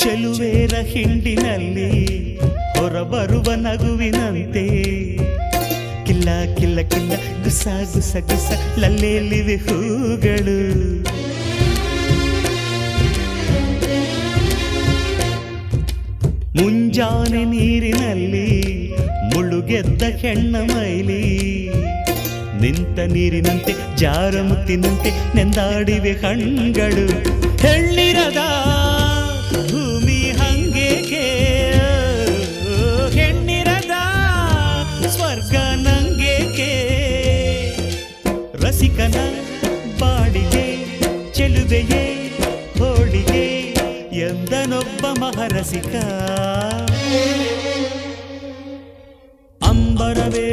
ಚೆಲುವೇರ ಹಿಂಡಿನಲ್ಲಿ ಹೊರಬರುವ ನಗುವಿನಂತೆ ಕಿಲ್ಲ ಕಿಲ್ಲ ಕಿಲ್ಲ ಗುಸ ಗುಸ ಗುಸ ಲಲ್ಲೆಯಲ್ಲಿವೆ ಹೂಗಳು. ಮುಂಜಾನೆ ನೀರಿನಲ್ಲಿ ಮುಳುಗೆದ್ದ ಹೆಣ್ಣ ಮೈಲಿ ನಿಂತ ನೀರಿನಂತೆ ಜಾರ ಮುತ್ತಿನಂತೆ ನೆಂದಾಡಿವೆ ಕಣ್ಗಳು. ಹೆಣ್ಣಿರದ ಭೂಮಿ ಹಂಗೇಕೆ, ಹೆಣ್ಣಿರದ ಸ್ವರ್ಗ ನಂಗೇಕೆ, ರಸಿಕನ ಬಾಡಿಗೆ ಚೆಲುವೆಯೇ ಹೋಳಿಗೆ ಎಂದನೊಬ್ಬ ಮಹರಸಿಕ. ಅಂಬರವೇ